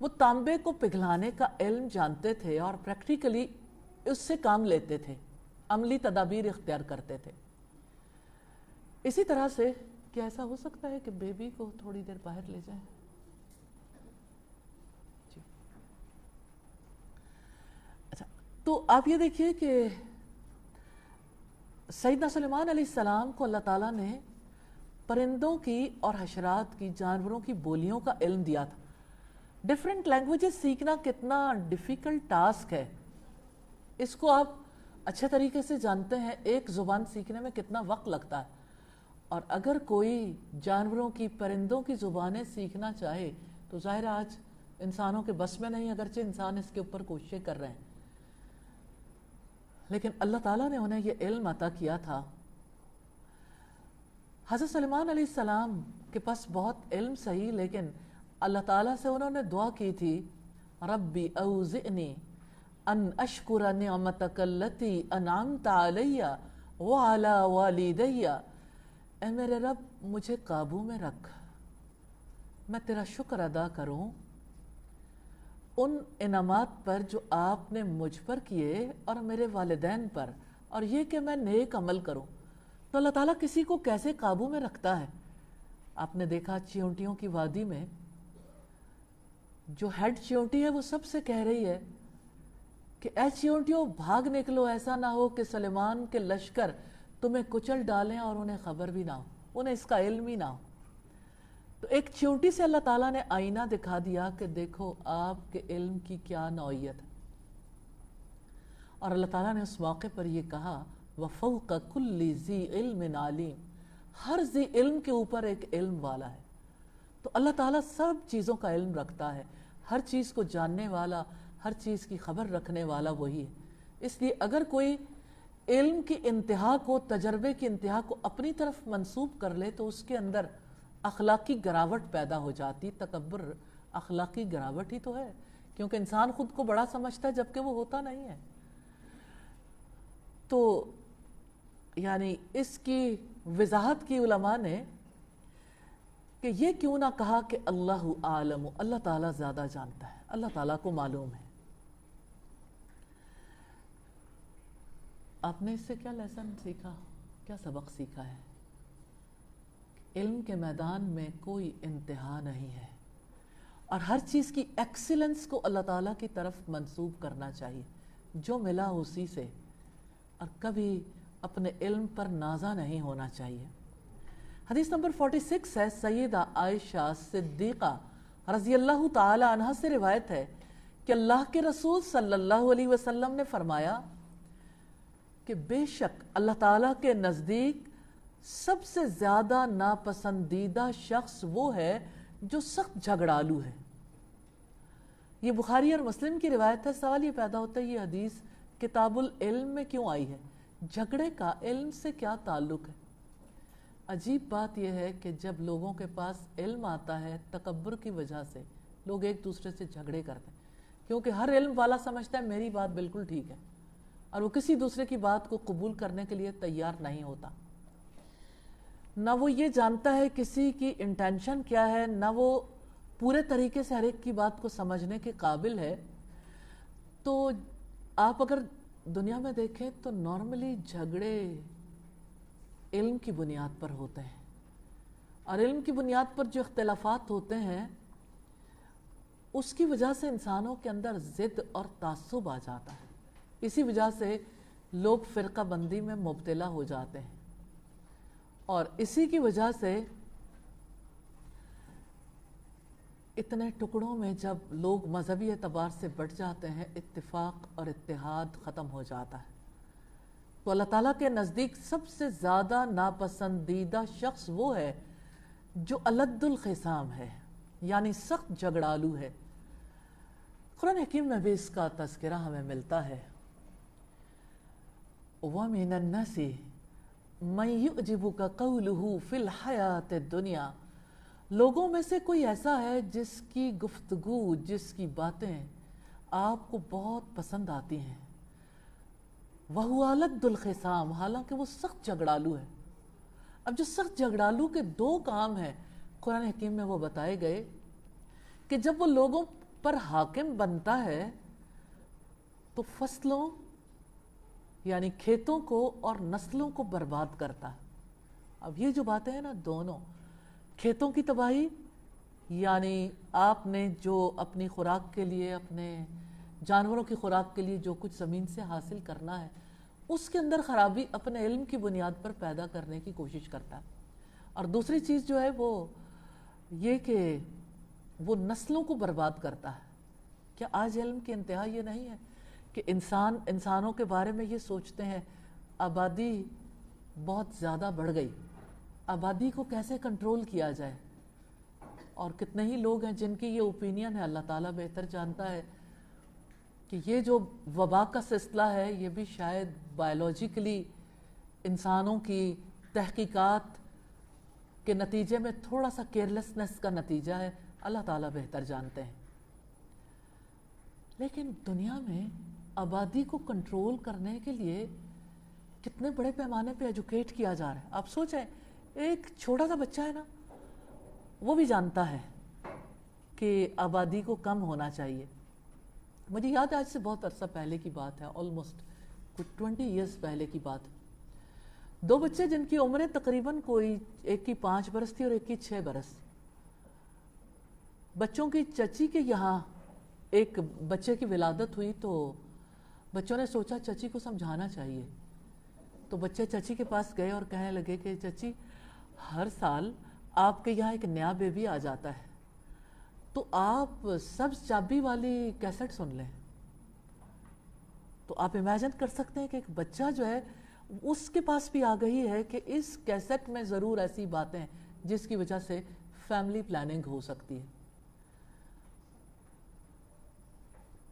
وہ تانبے کو پگھلانے کا علم جانتے تھے اور پریکٹیکلی اس سے کام لیتے تھے، عملی تدابیر اختیار کرتے تھے۔ اسی طرح سے کیا ایسا ہو سکتا ہے کہ بیبی کو تھوڑی دیر باہر لے جائیں؟ جی اچھا، تو آپ یہ دیکھیے کہ سیدنا سلیمان علیہ السلام کو اللہ تعالیٰ نے پرندوں کی اور حشرات کی، جانوروں کی بولیوں کا علم دیا تھا۔ ڈیفرنٹ لینگویجز سیکھنا کتنا ڈیفیکلٹ ٹاسک ہے، اس کو آپ اچھے طریقے سے جانتے ہیں۔ ایک زبان سیکھنے میں کتنا وقت لگتا ہے، اور اگر کوئی جانوروں کی، پرندوں کی زبانیں سیکھنا چاہے تو ظاہر آج انسانوں کے بس میں نہیں، اگرچہ انسان اس کے اوپر کوششیں کر رہے ہیں، لیکن اللہ تعالیٰ نے انہیں یہ علم عطا کیا تھا۔ حضرت سلیمان علیہ السلام کے پاس بہت علم صحیح، لیکن اللہ تعالیٰ سے انہوں نے دعا کی تھی، ربی اوزعنی ان اشکر نعمتک التی انعمت علی وعلی والدی، اے میرے رب مجھے قابو میں رکھ، میں تیرا شکر ادا کروں ان انعامات پر جو آپ نے مجھ پر کیے اور میرے والدین پر، اور یہ کہ میں نیک عمل کروں۔ تو اللہ تعالیٰ کسی کو کیسے قابو میں رکھتا ہے؟ آپ نے دیکھا چیونٹیوں کی وادی میں جو ہیڈ چیونٹی ہے وہ سب سے کہہ رہی ہے کہ اے چیونٹیوں بھاگ نکلو، ایسا نہ ہو کہ سلیمان کے لشکر تمہیں کچل ڈالیں اور انہیں خبر بھی نہ ہو، انہیں اس کا علم ہی نہ ہو۔ تو ایک چیونٹی سے اللہ تعالیٰ نے آئینہ دکھا دیا کہ دیکھو آپ کے علم کی کیا نوعیت ہے، اور اللہ تعالیٰ نے اس موقع پر یہ کہا وَفَوْقَ كُلِّ ذِي عِلْمٍ عَلِيمٍ، ہر ذی علم کے اوپر ایک علم والا ہے۔ تو اللہ تعالیٰ سب چیزوں کا علم رکھتا ہے، ہر چیز کو جاننے والا، ہر چیز کی خبر رکھنے والا وہی ہے۔ اس لیے اگر کوئی علم کی انتہا کو، تجربے کی انتہا کو اپنی طرف منسوب کر لے تو اس کے اندر اخلاقی گراوٹ پیدا ہو جاتی۔ تکبر اخلاقی گراوٹ ہی تو ہے، کیونکہ انسان خود کو بڑا سمجھتا ہے جبکہ وہ ہوتا نہیں ہے۔ تو یعنی اس کی وضاحت کی علماء نے کہ یہ کیوں نہ کہا کہ اللہ عالم، اللہ تعالیٰ زیادہ جانتا ہے، اللہ تعالیٰ کو معلوم ہے۔ آپ نے اس سے کیا لیسن سیکھا، کیا سبق سیکھا ہے؟ علم کے میدان میں کوئی انتہا نہیں ہے، اور ہر چیز کی ایکسیلنس کو اللہ تعالیٰ کی طرف منسوب کرنا چاہیے، جو ملا اسی سے، اور کبھی اپنے علم پر نازا نہیں ہونا چاہیے۔ حدیث نمبر 46 ہے، سیدہ عائشہ صدیقہ رضی اللہ تعالی عنہ سے روایت ہے کہ اللہ کے رسول صلی اللہ علیہ وسلم نے فرمایا کہ بے شک اللہ تعالیٰ کے نزدیک سب سے زیادہ ناپسندیدہ شخص وہ ہے جو سخت جھگڑالو ہے۔ یہ بخاری اور مسلم کی روایت ہے۔ سوال یہ پیدا ہوتا ہے یہ حدیث کتاب العلم میں کیوں آئی ہے؟ جھگڑے کا علم سے کیا تعلق ہے؟ عجیب بات یہ ہے کہ جب لوگوں کے پاس علم آتا ہے، تکبر کی وجہ سے لوگ ایک دوسرے سے جھگڑے کرتے ہیں، کیونکہ ہر علم والا سمجھتا ہے میری بات بالکل ٹھیک ہے، اور وہ کسی دوسرے کی بات کو قبول کرنے کے لیے تیار نہیں ہوتا۔ نہ وہ یہ جانتا ہے کسی کی انٹینشن کیا ہے، نہ وہ پورے طریقے سے ہر ایک کی بات کو سمجھنے کے قابل ہے۔ تو آپ اگر دنیا میں دیکھیں تو نارملی جھگڑے علم کی بنیاد پر ہوتے ہیں، اور علم کی بنیاد پر جو اختلافات ہوتے ہیں اس کی وجہ سے انسانوں کے اندر ضد اور تعصب آ جاتا ہے۔ اسی وجہ سے لوگ فرقہ بندی میں مبتلا ہو جاتے ہیں، اور اسی کی وجہ سے اتنے ٹکڑوں میں جب لوگ مذہبی اعتبار سے بٹ جاتے ہیں، اتفاق اور اتحاد ختم ہو جاتا ہے۔ تو اللہ تعالیٰ کے نزدیک سب سے زیادہ ناپسندیدہ شخص وہ ہے جو الد الخصام ہے، یعنی سخت جھگڑالو ہے۔ قرآن حکیم میں بھی اس کا تذکرہ ہمیں ملتا ہے، وَمِنَ النَّاسِ مَن يُعْجِبُكَ قَوْلُهُ فِي الْحَيَاةِ الدُّنْيَا، لوگوں میں سے کوئی ایسا ہے جس کی گفتگو، جس کی باتیں آپ کو بہت پسند آتی ہیں، وَهُوَ لَدُّ الْخِصَامِ، حالانکہ وہ سخت جھگڑالو ہے۔ اب جو سخت جھگڑالو کے دو کام ہیں قرآن حکیم میں وہ بتائے گئے کہ جب وہ لوگوں پر حاکم بنتا ہے تو فصلوں یعنی کھیتوں کو اور نسلوں کو برباد کرتا ہے۔ اب یہ جو باتیں ہیں نا، دونوں کھیتوں کی تباہی یعنی آپ نے جو اپنی خوراک کے لیے، اپنے جانوروں کی خوراک کے لیے جو کچھ زمین سے حاصل کرنا ہے، اس کے اندر خرابی اپنے علم کی بنیاد پر پیدا کرنے کی کوشش کرتا ہے۔ اور دوسری چیز جو ہے وہ یہ کہ وہ نسلوں کو برباد کرتا ہے۔ کیا آج علم کی انتہا یہ نہیں ہے کہ انسانوں کے بارے میں یہ سوچتے ہیں آبادی بہت زیادہ بڑھ گئی، آبادی کو کیسے کنٹرول کیا جائے؟ اور کتنے ہی لوگ ہیں جن کی یہ اوپینین ہے، اللہ تعالیٰ بہتر جانتا ہے کہ یہ جو وبا کا سلسلہ ہے یہ بھی شاید بائیولوجیکلی انسانوں کی تحقیقات کے نتیجے میں تھوڑا سا کیئرلیسنس کا نتیجہ ہے، اللہ تعالیٰ بہتر جانتے ہیں۔ لیکن دنیا میں آبادی کو کنٹرول کرنے کے لیے کتنے بڑے پیمانے پہ ایجوکیٹ کیا جا رہا ہے۔ آپ سوچیں، ایک چھوٹا سا بچہ ہے نا، وہ بھی جانتا ہے کہ آبادی کو کم ہونا چاہیے۔ مجھے یاد ہے آج سے بہت عرصہ پہلے کی بات ہے، آلموسٹ کچھ 20 ایئرز پہلے کی بات ہے۔ دو بچے جن کی عمریں تقریباً کوئی ایک کی 5 برس تھی اور ایک کی 6 برس، بچوں کی چچی کے یہاں ایک بچے کی ولادت ہوئی تو بچوں نے سوچا چچی کو سمجھانا چاہیے، تو بچے چچی کے پاس گئے اور کہنے لگے کہ چچی ہر سال آپ کے یہاں ایک نیا بیبی آ جاتا ہے تو آپ سبز چابی والی کیسٹ سن لیں۔ تو آپ امیجن کر سکتے ہیں کہ ایک بچہ جو ہے اس کے پاس بھی آ گئی ہے کہ اس کیسٹ میں ضرور ایسی باتیں جس کی وجہ سے فیملی پلاننگ ہو سکتی ہے۔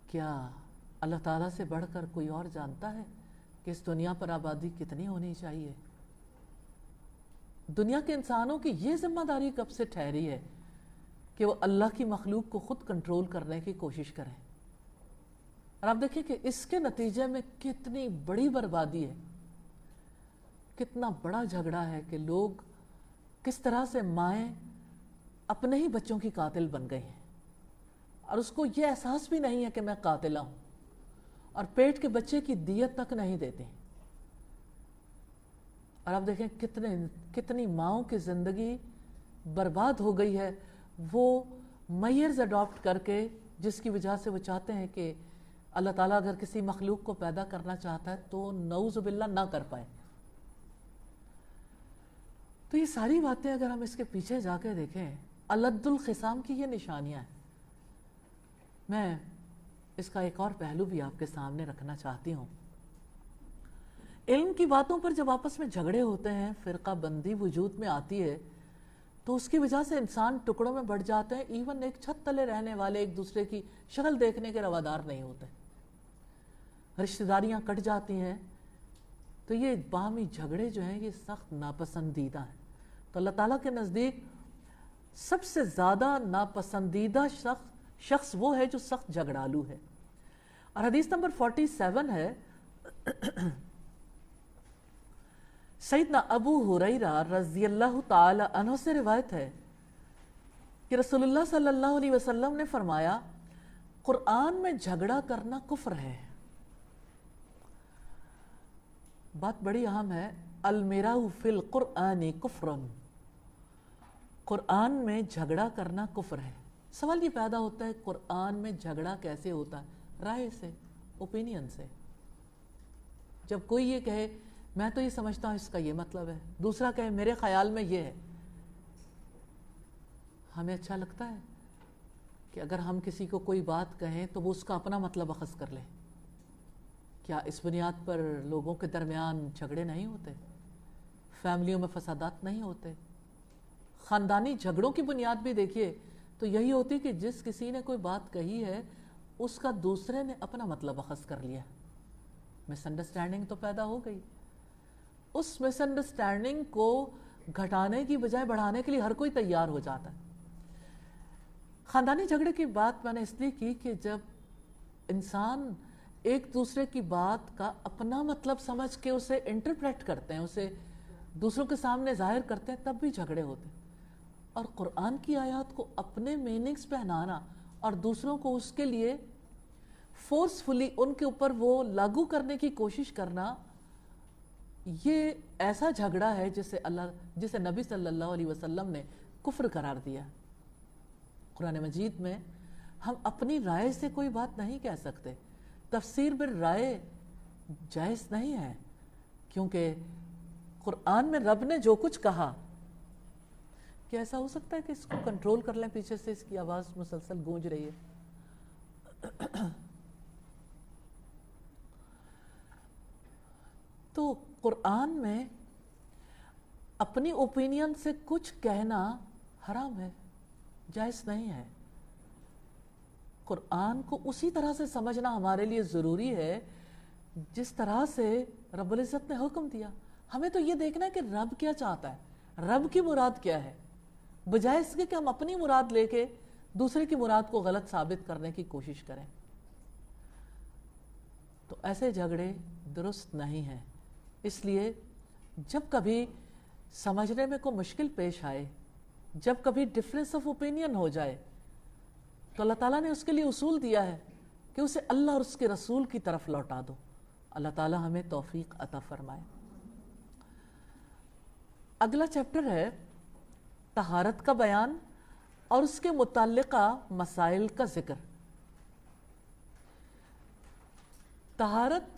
کیا اللہ تعالیٰ سے بڑھ کر کوئی اور جانتا ہے کہ اس دنیا پر آبادی کتنی ہونی چاہیے؟ دنیا کے انسانوں کی یہ ذمہ داری کب سے ٹھہری ہے کہ وہ اللہ کی مخلوق کو خود کنٹرول کرنے کی کوشش کریں؟ اور آپ دیکھیں کہ اس کے نتیجے میں کتنی بڑی بربادی ہے، کتنا بڑا جھگڑا ہے کہ لوگ کس طرح سے مائیں اپنے ہی بچوں کی قاتل بن گئی ہیں اور اس کو یہ احساس بھی نہیں ہے کہ میں قاتلہ ہوں، اور پیٹ کے بچے کی دیت تک نہیں دیتے۔ اور آپ دیکھیں کتنی ماؤں کی زندگی برباد ہو گئی ہے وہ میئرز اڈاپٹ کر کے، جس کی وجہ سے وہ چاہتے ہیں کہ اللہ تعالیٰ اگر کسی مخلوق کو پیدا کرنا چاہتا ہے تو نعوذ باللہ نہ کر پائے۔ تو یہ ساری باتیں اگر ہم اس کے پیچھے جا کے دیکھیں، الد الخصام کی یہ نشانیاں ہیں۔ میں اس کا ایک اور پہلو بھی آپ کے سامنے رکھنا چاہتی ہوں۔ علم کی باتوں پر جب آپس میں جھگڑے ہوتے ہیں، فرقہ بندی وجود میں آتی ہے تو اس کی وجہ سے انسان ٹکڑوں میں بٹ جاتے ہیں، ایون ایک چھت تلے رہنے والے ایک دوسرے کی شکل دیکھنے کے روادار نہیں ہوتے، رشتہ داریاں کٹ جاتی ہیں۔ تو یہ باہمی جھگڑے جو ہیں یہ سخت ناپسندیدہ ہیں۔ تو اللہ تعالیٰ کے نزدیک سب سے زیادہ ناپسندیدہ شخص وہ ہے جو سخت جھگڑالو ہے۔ اور حدیث نمبر 47 ہے، سیدنا ابو ہریرہ رضی اللہ تعالی عنہ سے روایت ہے کہ رسول اللہ صلی اللہ علیہ وسلم نے فرمایا، قرآن میں جھگڑا کرنا کفر ہے۔ بات بڑی اہم ہے، المیراء فی القرآن کفرن، قرآن میں جھگڑا کرنا کفر ہے۔ سوال یہ پیدا ہوتا ہے قرآن میں جھگڑا کیسے ہوتا ہے؟ رائے سے، اوپینین سے۔ جب کوئی یہ کہے میں تو یہ سمجھتا ہوں اس کا یہ مطلب ہے، دوسرا کہے میرے خیال میں یہ ہے، ہمیں اچھا لگتا ہے کہ اگر ہم کسی کو کوئی بات کہیں تو وہ اس کا اپنا مطلب اخذ کر لے؟ کیا اس بنیاد پر لوگوں کے درمیان جھگڑے نہیں ہوتے؟ فیملیوں میں فسادات نہیں ہوتے؟ خاندانی جھگڑوں کی بنیاد بھی دیکھیے تو یہی ہوتی کہ جس کسی نے کوئی بات کہی ہے اس کا دوسرے نے اپنا مطلب اخذ کر لیا، مس انڈرسٹینڈنگ تو پیدا ہو گئی۔ اس مس انڈرسٹینڈنگ کو گھٹانے کی بجائے بڑھانے کے لیے ہر کوئی تیار ہو جاتا ہے۔ خاندانی جھگڑے کی بات میں نے اس لیے کی کہ جب انسان ایک دوسرے کی بات کا اپنا مطلب سمجھ کے اسے انٹرپریٹ کرتے ہیں، اسے دوسروں کے سامنے ظاہر کرتے ہیں، تب بھی جھگڑے ہوتے ہیں۔ اور قرآن کی آیات کو اپنے میننگز پہنانا اور دوسروں کو اس کے لیے فورسفلی ان کے اوپر وہ لاگو کرنے کی کوشش کرنا، یہ ایسا جھگڑا ہے جسے نبی صلی اللہ علیہ وسلم نے کفر قرار دیا۔ قرآن مجید میں ہم اپنی رائے سے کوئی بات نہیں کہہ سکتے، تفسیر بالرائے جائز نہیں ہے، کیونکہ قرآن میں رب نے جو کچھ کہا، کیا ایسا ہو سکتا ہے کہ اس کو کنٹرول کر لیں؟ پیچھے سے اس کی آواز مسلسل گونج رہی ہے۔ تو قرآن میں اپنی اوپینین سے کچھ کہنا حرام ہے، جائز نہیں ہے۔ قرآن کو اسی طرح سے سمجھنا ہمارے لیے ضروری ہے جس طرح سے رب العزت نے حکم دیا۔ ہمیں تو یہ دیکھنا ہے کہ رب کیا چاہتا ہے، رب کی مراد کیا ہے، بجائے اس کے کہ ہم اپنی مراد لے کے دوسرے کی مراد کو غلط ثابت کرنے کی کوشش کریں۔ تو ایسے جھگڑے درست نہیں ہیں۔ اس لیے جب کبھی سمجھنے میں کوئی مشکل پیش آئے، جب کبھی ڈفرینس آف اوپینین ہو جائے، تو اللہ تعالیٰ نے اس کے لیے اصول دیا ہے کہ اسے اللہ اور اس کے رسول کی طرف لوٹا دو۔ اللہ تعالیٰ ہمیں توفیق عطا فرمائے۔ اگلا چیپٹر ہے طہارت کا بیان اور اس کے متعلقہ مسائل کا ذکر۔ طہارت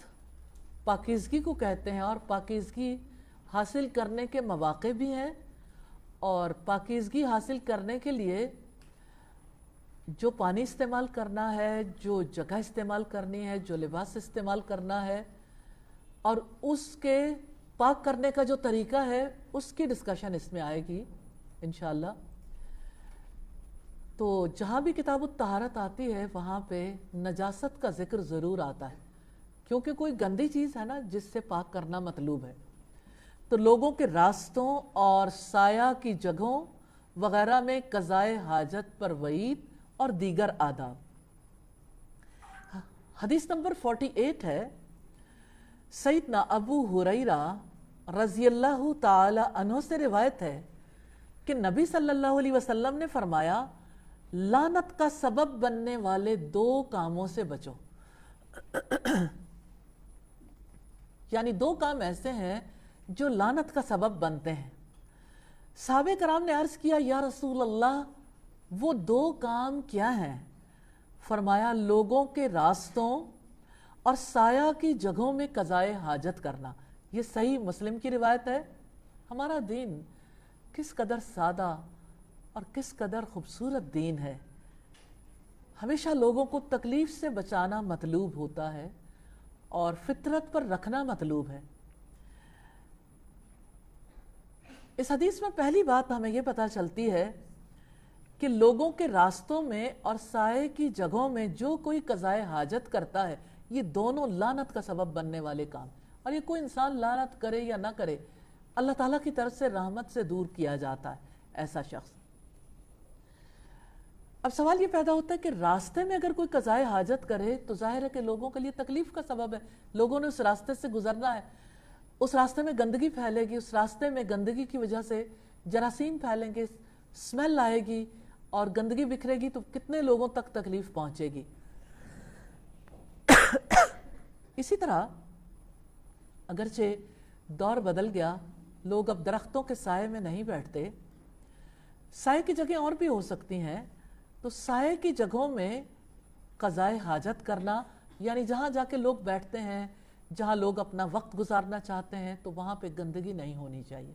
پاکیزگی کو کہتے ہیں، اور پاکیزگی حاصل کرنے کے مواقع بھی ہیں، اور پاکیزگی حاصل کرنے کے لیے جو پانی استعمال کرنا ہے، جو جگہ استعمال کرنی ہے، جو لباس استعمال کرنا ہے، اور اس کے پاک کرنے کا جو طریقہ ہے، اس کی ڈسکشن اس میں آئے گی انشاءاللہ۔ تو جہاں بھی کتاب الطہارت آتی ہے وہاں پہ نجاست کا ذکر ضرور آتا ہے، کیونکہ کوئی گندی چیز ہے نا جس سے پاک کرنا مطلوب ہے۔ تو لوگوں کے راستوں اور سایہ کی جگہوں وغیرہ میں قضائے حاجت پر وعید اور دیگر آداب۔ حدیث نمبر 48 ہے، سیدنا ابو ہریرہ رضی اللہ تعالی عنہ سے روایت ہے کہ نبی صلی اللہ علیہ وسلم نے فرمایا، لعنت کا سبب بننے والے 2 کاموں سے بچو۔ یعنی 2 کام ایسے ہیں جو لعنت کا سبب بنتے ہیں۔ صحابہ کرام نے عرض کیا، یا رسول اللہ وہ 2 کام کیا ہیں؟ فرمایا، لوگوں کے راستوں اور سایہ کی جگہوں میں قضائے حاجت کرنا۔ یہ صحیح مسلم کی روایت ہے۔ ہمارا دین کس قدر سادہ اور کس قدر خوبصورت دین ہے۔ ہمیشہ لوگوں کو تکلیف سے بچانا مطلوب ہوتا ہے اور فطرت پر رکھنا مطلوب ہے۔ اس حدیث میں پہلی بات ہمیں یہ پتہ چلتی ہے کہ لوگوں کے راستوں میں اور سائے کی جگہوں میں جو کوئی قضائے حاجت کرتا ہے، یہ دونوں لعنت کا سبب بننے والے کام، اور یہ کوئی انسان لعنت کرے یا نہ کرے، اللہ تعالیٰ کی طرف سے رحمت سے دور کیا جاتا ہے ایسا شخص۔ اب سوال یہ پیدا ہوتا ہے کہ راستے میں اگر کوئی قضائے حاجت کرے تو ظاہر ہے کہ لوگوں کے لیے تکلیف کا سبب ہے، لوگوں نے اس راستے سے گزرنا ہے، اس راستے میں گندگی پھیلے گی، اس راستے میں گندگی کی وجہ سے جراثیم پھیلیں گے، اسمیل آئے گی اور گندگی بکھرے گی، تو کتنے لوگوں تک تکلیف پہنچے گی۔ اسی طرح اگرچہ دور بدل گیا، لوگ اب درختوں کے سائے میں نہیں بیٹھتے، سائے کی جگہیں اور بھی ہو سکتی ہیں، تو سائے کی جگہوں میں قضائے حاجت کرنا، یعنی جہاں جا کے لوگ بیٹھتے ہیں، جہاں لوگ اپنا وقت گزارنا چاہتے ہیں، تو وہاں پہ گندگی نہیں ہونی چاہیے۔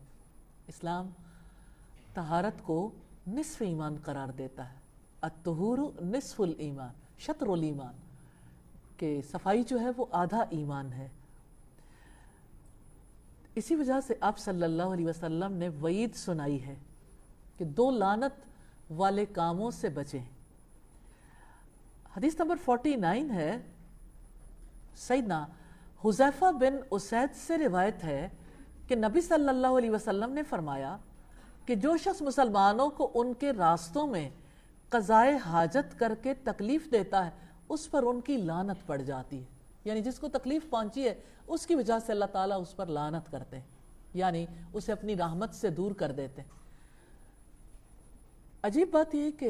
اسلام طہارت کو نصف ایمان قرار دیتا ہے، الطہور نصف الایمان، شطر الایمان، کہ صفائی جو ہے وہ آدھا ایمان ہے۔ اسی وجہ سے آپ صلی اللہ علیہ وسلم نے وعید سنائی ہے کہ 2 لعنت والے کاموں سے بچیں۔ حدیث نمبر 49 ہے، سیدنا حذیفہ بن اسید سے روایت ہے کہ نبی صلی اللہ علیہ وسلم نے فرمایا کہ جو شخص مسلمانوں کو ان کے راستوں میں قضائے حاجت کر کے تکلیف دیتا ہے، اس پر ان کی لعنت پڑ جاتی ہے۔ یعنی جس کو تکلیف پہنچی ہے اس کی وجہ سے اللہ تعالیٰ اس پر لعنت کرتے ہیں، یعنی اسے اپنی رحمت سے دور کر دیتے ہیں۔ عجیب بات یہ کہ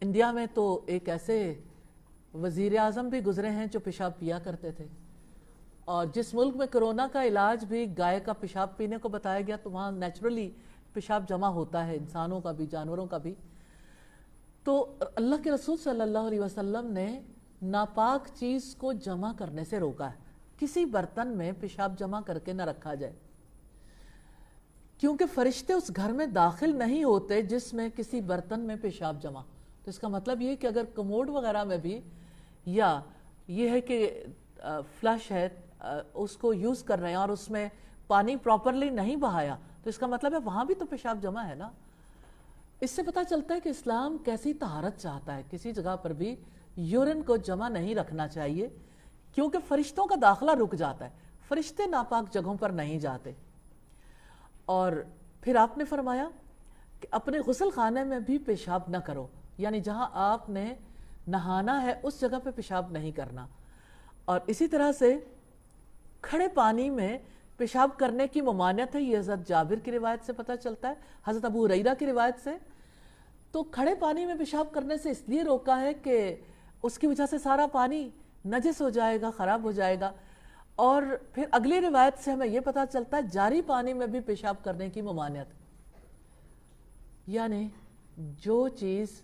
انڈیا میں تو ایک ایسے وزیر اعظم بھی گزرے ہیں جو پیشاب پیا کرتے تھے، اور جس ملک میں کرونا کا علاج بھی گائے کا پیشاب پینے کو بتایا گیا تو وہاں نیچرلی پیشاب جمع ہوتا ہے، انسانوں کا بھی جانوروں کا بھی۔ تو اللہ کے رسول صلی اللہ علیہ وسلم نے ناپاک چیز کو جمع کرنے سے روکا ہے، کسی برتن میں پیشاب جمع کر کے نہ رکھا جائے، کیونکہ فرشتے اس گھر میں داخل نہیں ہوتے جس میں کسی برتن میں پیشاب جمع۔ تو اس کا مطلب یہ کہ اگر کموڈ وغیرہ میں بھی، یا یہ ہے کہ فلش ہے اس کو یوز کر رہے ہیں اور اس میں پانی پراپرلی نہیں بہایا، تو اس کا مطلب ہے وہاں بھی تو پیشاب جمع ہے نا۔ اس سے پتہ چلتا ہے کہ اسلام کیسی طہارت چاہتا ہے، کسی جگہ پر بھی یورین کو جمع نہیں رکھنا چاہیے، کیونکہ فرشتوں کا داخلہ رک جاتا ہے، فرشتے ناپاک جگہوں پر نہیں جاتے۔ اور پھر آپ نے فرمایا کہ اپنے غسل خانے میں بھی پیشاب نہ کرو، یعنی جہاں آپ نے نہانا ہے اس جگہ پہ پیشاب نہیں کرنا۔ اور اسی طرح سے کھڑے پانی میں پیشاب کرنے کی ممانعت ہے، یہ حضرت جابر کی روایت سے پتہ چلتا ہے، حضرت ابو ہریرہ کی روایت سے۔ تو کھڑے پانی میں پیشاب کرنے سے اس لیے روکا ہے کہ اس کی وجہ سے سارا پانی نجس ہو جائے گا، خراب ہو جائے گا۔ اور پھر اگلی روایت سے ہمیں یہ پتہ چلتا ہے جاری پانی میں بھی پیشاب کرنے کی ممانعت، یعنی جو چیز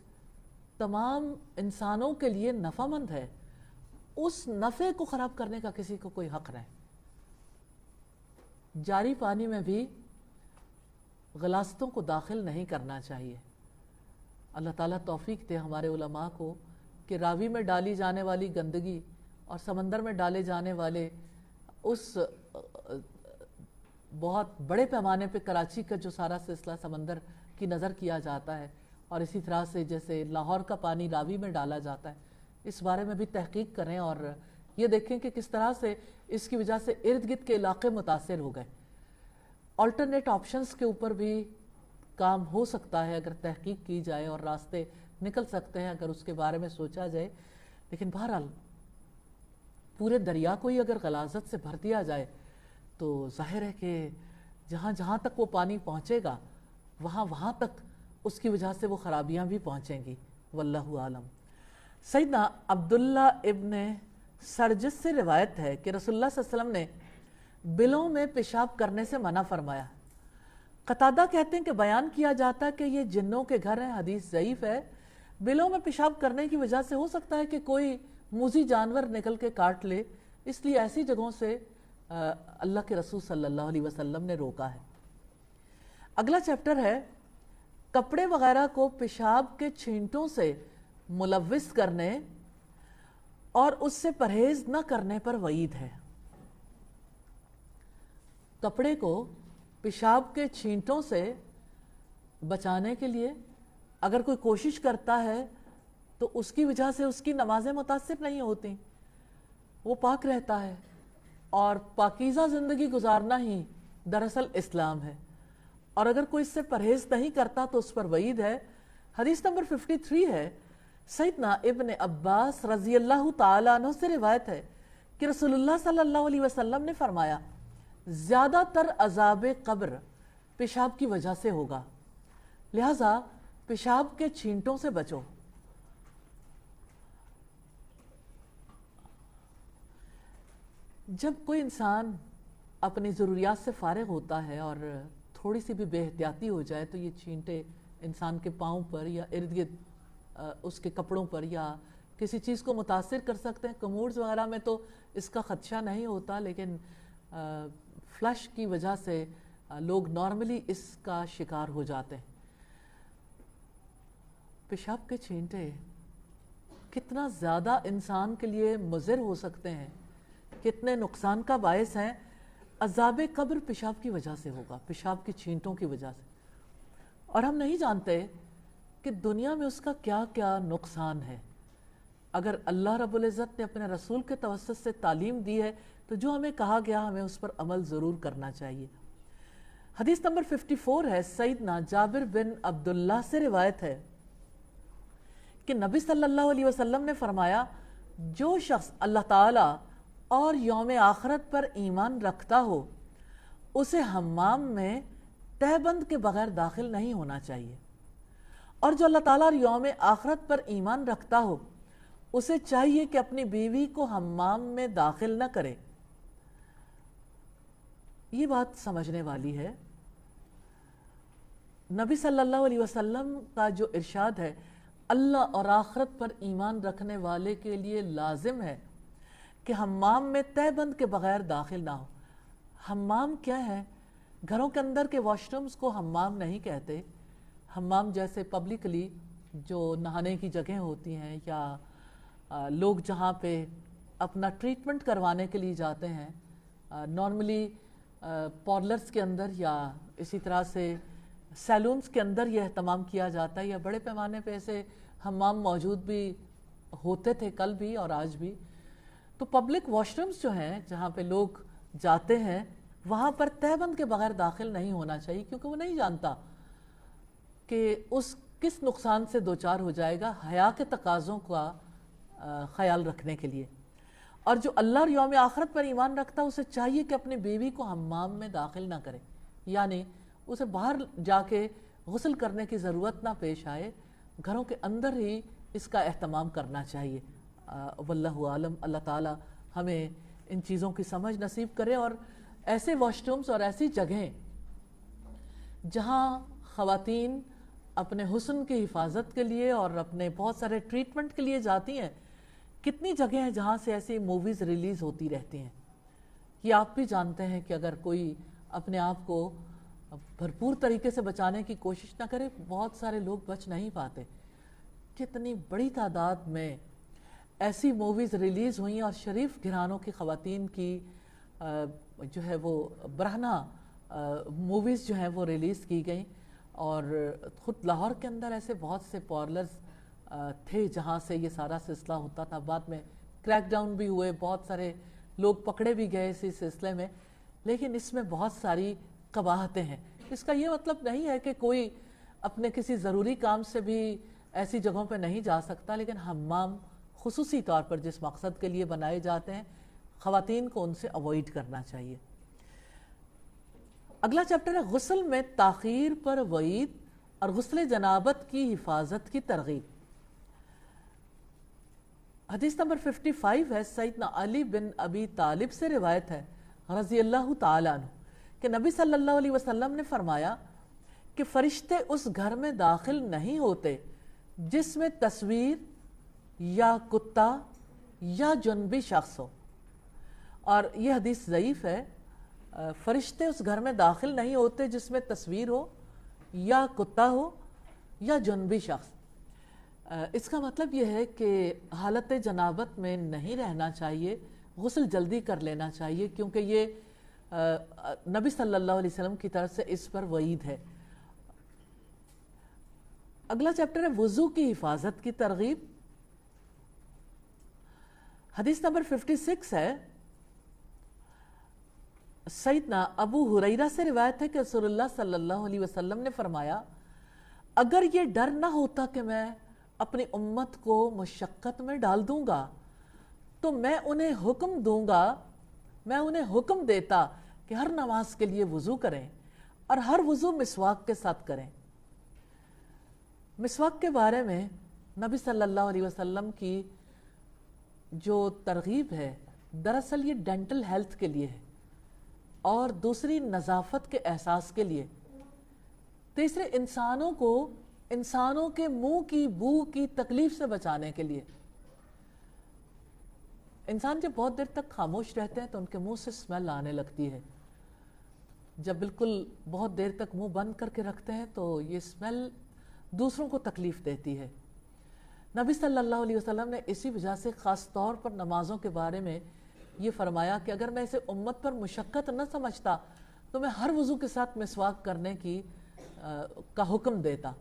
تمام انسانوں کے لیے نفع مند ہے اس نفع کو خراب کرنے کا کسی کو کوئی حق نہیں۔ جاری پانی میں بھی غلاظتوں کو داخل نہیں کرنا چاہیے۔ اللہ تعالیٰ توفیق دے ہمارے علماء کو کہ راوی میں ڈالی جانے والی گندگی اور سمندر میں ڈالے جانے والے اس بہت بڑے پیمانے پہ کراچی کا جو سارا سلسلہ سمندر کی نظر کیا جاتا ہے، اور اسی طرح سے جیسے لاہور کا پانی راوی میں ڈالا جاتا ہے، اس بارے میں بھی تحقیق کریں اور یہ دیکھیں کہ کس طرح سے اس کی وجہ سے ارد گرد کے علاقے متاثر ہو گئے۔ آلٹرنیٹ آپشنز کے اوپر بھی کام ہو سکتا ہے اگر تحقیق کی جائے، اور راستے نکل سکتے ہیں اگر اس کے بارے میں سوچا جائے۔ لیکن بہرحال پورے دریا کو ہی اگر غلاظت سے بھر دیا جائے تو ظاہر ہے کہ جہاں جہاں تک وہ پانی پہنچے گا وہاں تک اس کی وجہ سے وہ خرابیاں بھی پہنچیں گی، واللہ عالم۔ سیدنا عبداللہ ابن سرجس سے روایت ہے کہ رسول اللہ صلی اللہ علیہ وسلم نے بلوں میں پیشاب کرنے سے منع فرمایا۔ قتادہ کہتے ہیں کہ بیان کیا جاتا ہے کہ یہ جنوں کے گھر ہیں، حدیث ضعیف ہے۔ بلوں میں پیشاب کرنے کی وجہ سے ہو سکتا ہے کہ کوئی موذی جانور نکل کے کاٹ لے، اس لیے ایسی جگہوں سے اللہ کے رسول صلی اللہ علیہ وسلم نے روکا ہے۔ اگلا چیپٹر ہے کپڑے وغیرہ کو پیشاب کے چھینٹوں سے ملوث کرنے اور اس سے پرہیز نہ کرنے پر وعید ہے۔ کپڑے کو پیشاب کے چھینٹوں سے بچانے کے لیے اگر کوئی کوشش کرتا ہے تو اس کی وجہ سے اس کی نمازیں متاثر نہیں ہوتی، وہ پاک رہتا ہے، اور پاکیزہ زندگی گزارنا ہی دراصل اسلام ہے۔ اور اگر کوئی اس سے پرہیز نہیں کرتا تو اس پر وعید ہے۔ حدیث نمبر 53 ہے، سیدنا ابن عباس رضی اللہ تعالیٰ عنہ سے روایت ہے کہ رسول اللہ صلی اللہ علیہ وسلم نے فرمایا زیادہ تر عذاب قبر پیشاب کی وجہ سے ہوگا، لہذا پیشاب کے چھینٹوں سے بچو۔ جب کوئی انسان اپنی ضروریات سے فارغ ہوتا ہے اور تھوڑی سی بھی بے احتیاطی ہو جائے تو یہ چھینٹے انسان کے پاؤں پر یا ارد گرد اس کے کپڑوں پر یا کسی چیز کو متاثر کر سکتے ہیں۔ کموڈز وغیرہ میں تو اس کا خدشہ نہیں ہوتا، لیکن فلش کی وجہ سے لوگ نارملی اس کا شکار ہو جاتے ہیں۔ پیشاب کے چھینٹے کتنا زیادہ انسان کے لیے مضر ہو سکتے ہیں، کتنے نقصان کا باعث ہیں۔ عذاب قبر پیشاب کی وجہ سے ہوگا، پیشاب کی چھینٹوں کی وجہ سے، اور ہم نہیں جانتے کہ دنیا میں اس کا کیا کیا نقصان ہے۔ اگر اللہ رب العزت نے اپنے رسول کے توسط سے تعلیم دی ہے تو جو ہمیں کہا گیا ہمیں اس پر عمل ضرور کرنا چاہیے۔ حدیث نمبر 54 ہے، سیدنا جابر بن عبداللہ سے روایت ہے کہ نبی صلی اللہ علیہ وسلم نے فرمایا جو شخص اللہ تعالیٰ اور یوم آخرت پر ایمان رکھتا ہو اسے حمام میں تہبند کے بغیر داخل نہیں ہونا چاہیے، اور جو اللہ تعالیٰ اور یوم آخرت پر ایمان رکھتا ہو اسے چاہیے کہ اپنی بیوی کو حمام میں داخل نہ کرے۔ یہ بات سمجھنے والی ہے۔ نبی صلی اللہ علیہ وسلم کا جو ارشاد ہے، اللہ اور آخرت پر ایمان رکھنے والے کے لیے لازم ہے کہ حمام میں تہہ بند کے بغیر داخل نہ ہو۔ حمام کیا ہے؟ گھروں کے اندر کے واش رومز کو حمام نہیں کہتے۔ حمام جیسے پبلکلی جو نہانے کی جگہیں ہوتی ہیں یا لوگ جہاں پہ اپنا ٹریٹمنٹ کروانے کے لیے جاتے ہیں، نارملی پارلرز کے اندر یا اسی طرح سے سیلونز کے اندر یہ اہتمام کیا جاتا ہے، یا بڑے پیمانے پہ ایسے حمام موجود بھی ہوتے تھے کل بھی اور آج بھی۔ تو پبلک واش رومز جو ہیں جہاں پہ لوگ جاتے ہیں وہاں پر تہہ بند کے بغیر داخل نہیں ہونا چاہیے، کیونکہ وہ نہیں جانتا کہ اس کس نقصان سے دوچار ہو جائے گا، حیا کے تقاضوں کا خیال رکھنے کے لیے۔ اور جو اللہ اور یوم آخرت پر ایمان رکھتا اسے چاہیے کہ اپنی بیوی کو حمام میں داخل نہ کرے، یعنی اسے باہر جا کے غسل کرنے کی ضرورت نہ پیش آئے، گھروں کے اندر ہی اس کا اہتمام کرنا چاہیے۔ واللہ عالم، اللہ تعالی ہمیں ان چیزوں کی سمجھ نصیب کرے، اور ایسے واش رومز اور ایسی جگہیں جہاں خواتین اپنے حسن کی حفاظت کے لیے اور اپنے بہت سارے ٹریٹمنٹ کے لیے جاتی ہیں، کتنی جگہیں ہیں جہاں سے ایسی موویز ریلیز ہوتی رہتی ہیں۔ یہ آپ بھی جانتے ہیں کہ اگر کوئی اپنے آپ کو بھرپور طریقے سے بچانے کی کوشش نہ کرے، بہت سارے لوگ بچ نہیں پاتے۔ کتنی بڑی تعداد میں ایسی موویز ریلیز ہوئیں اور شریف گھرانوں کی خواتین کی جو ہے وہ برہنہ موویز جو ہیں وہ ریلیز کی گئیں، اور خود لاہور کے اندر ایسے بہت سے پارلرز تھے جہاں سے یہ سارا سلسلہ ہوتا تھا۔ بعد میں کریک ڈاؤن بھی ہوئے، بہت سارے لوگ پکڑے بھی گئے اسی سلسلے میں، لیکن اس میں بہت ساری قباحتیں ہیں۔ اس کا یہ مطلب نہیں ہے کہ کوئی اپنے کسی ضروری کام سے بھی ایسی جگہوں پہ نہیں جا سکتا، لیکن حمام خصوصی طور پر جس مقصد کے لیے بنائے جاتے ہیں، خواتین کو ان سے اوائڈ کرنا چاہیے۔ اگلا چیپٹر ہے غسل میں تاخیر پر وعید اور غسل جنابت کی حفاظت کی ترغیب۔ حدیث نمبر 55 ہے، سیدنا علی بن ابی طالب سے روایت ہے رضی اللہ تعالیٰ عنہ کہ نبی صلی اللہ علیہ وسلم نے فرمایا کہ فرشتے اس گھر میں داخل نہیں ہوتے جس میں تصویر یا کتا یا جنبی شخص ہو۔ اور یہ حدیث ضعیف ہے۔ فرشتے اس گھر میں داخل نہیں ہوتے جس میں تصویر ہو یا کتا ہو یا جنبی شخص۔ اس کا مطلب یہ ہے کہ حالت جنابت میں نہیں رہنا چاہیے، غسل جلدی کر لینا چاہیے، کیونکہ یہ نبی صلی اللہ علیہ وسلم کی طرف سے اس پر وعید ہے۔ اگلا چیپٹر ہے وضو کی حفاظت کی ترغیب۔ حدیث نمبر 56 ہے، سیدنا ابو ہریرہ سے روایت ہے کہ رسول اللہ صلی اللہ علیہ وسلم نے فرمایا، اگر یہ ڈر نہ ہوتا کہ میں اپنی امت کو مشقت میں ڈال دوں گا تو میں انہیں حکم دیتا کہ ہر نماز کے لیے وضو کریں اور ہر وضو مسواک کے ساتھ کریں۔ مسواک کے بارے میں نبی صلی اللہ علیہ وسلم کی جو ترغیب ہے، دراصل یہ ڈینٹل ہیلتھ کے لیے ہے، اور دوسری نظافت کے احساس کے لیے، تیسرے انسانوں کے منہ کی بو کی تکلیف سے بچانے کے لیے۔ انسان جب بہت دیر تک خاموش رہتے ہیں تو ان کے منہ سے اسمیل آنے لگتی ہے۔ جب بالکل بہت دیر تک منہ بند کر کے رکھتے ہیں تو یہ اسمیل دوسروں کو تکلیف دیتی ہے۔ نبی صلی اللہ علیہ وسلم نے اسی وجہ سے خاص طور پر نمازوں کے بارے میں یہ فرمایا کہ اگر میں اسے امت پر مشقت نہ سمجھتا تو میں ہر وضو کے ساتھ مسواک کرنے کا حکم دیتا۔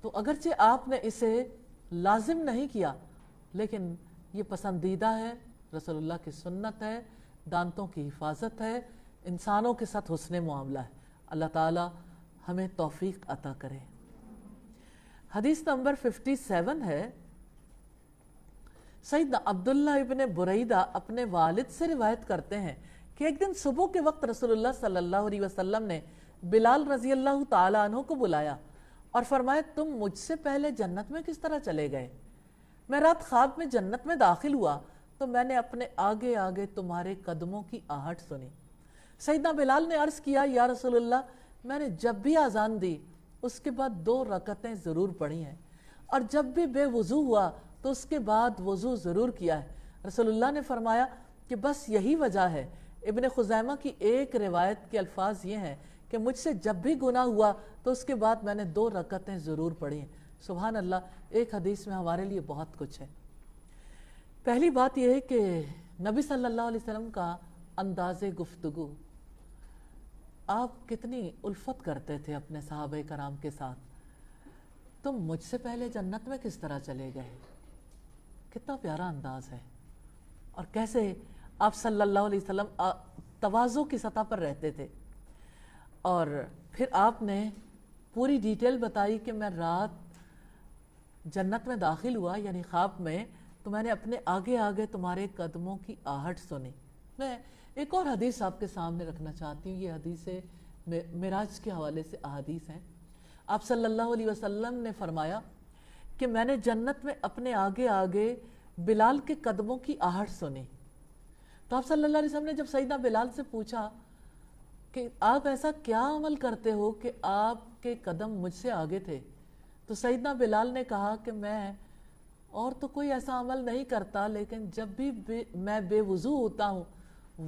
تو اگرچہ آپ نے اسے لازم نہیں کیا، لیکن یہ پسندیدہ ہے، رسول اللہ کی سنت ہے، دانتوں کی حفاظت ہے، انسانوں کے ساتھ حسن معاملہ ہے۔ اللہ تعالی ہمیں توفیق عطا کرے۔ حدیث نمبر 57 ہے، سیدنا عبداللہ ابن بریدہ اپنے والد سے روایت کرتے ہیں کہ ایک دن صبح کے وقت رسول اللہ صلی اللہ علیہ وسلم نے بلال رضی اللہ تعالیٰ عنہ کو بلایا اور فرمایا تم مجھ سے پہلے جنت میں کس طرح چلے گئے؟ میں رات خواب میں جنت میں داخل ہوا تو میں نے اپنے آگے آگے تمہارے قدموں کی آہٹ سنی۔ سیدنا بلال نے عرض کیا یا رسول اللہ میں نے جب بھی اذان دی اس کے بعد 2 رکعتیں ضرور پڑھی ہیں، اور جب بھی بے وضو ہوا تو اس کے بعد وضو ضرور کیا ہے۔ رسول اللہ نے فرمایا کہ بس یہی وجہ ہے۔ ابن خزیمہ کی ایک روایت کے الفاظ یہ ہیں کہ مجھ سے جب بھی گناہ ہوا تو اس کے بعد میں نے 2 رکعتیں ضرور پڑھی ہیں۔ سبحان اللہ، ایک حدیث میں ہمارے لیے بہت کچھ ہے۔ پہلی بات یہ ہے کہ نبی صلی اللہ علیہ وسلم کا انداز گفتگو، آپ کتنی الفت کرتے تھے اپنے صحابہ کرام کے ساتھ۔ تم مجھ سے پہلے جنت میں کس طرح چلے گئے؟ کتنا پیارا انداز ہے، اور کیسے آپ صلی اللہ علیہ وسلم تواضع کی سطح پر رہتے تھے۔ اور پھر آپ نے پوری ڈیٹیل بتائی کہ میں رات جنت میں داخل ہوا یعنی خواب میں، تو میں نے اپنے آگے آگے تمہارے قدموں کی آہٹ سنی۔ میں ایک اور حدیث آپ کے سامنے رکھنا چاہتی ہوں، یہ حدیث معراج کے حوالے سے احادیث ہیں۔ آپ صلی اللہ علیہ وسلم نے فرمایا کہ میں نے جنت میں اپنے آگے آگے بلال کے قدموں کی آہٹ سنی۔ تو آپ صلی اللہ علیہ وسلم نے جب سیدنا بلال سے پوچھا کہ آپ ایسا کیا عمل کرتے ہو کہ آپ کے قدم مجھ سے آگے تھے، تو سیدنا بلال نے کہا کہ میں اور تو کوئی ایسا عمل نہیں کرتا، لیکن جب بھی میں بے وضو ہوتا ہوں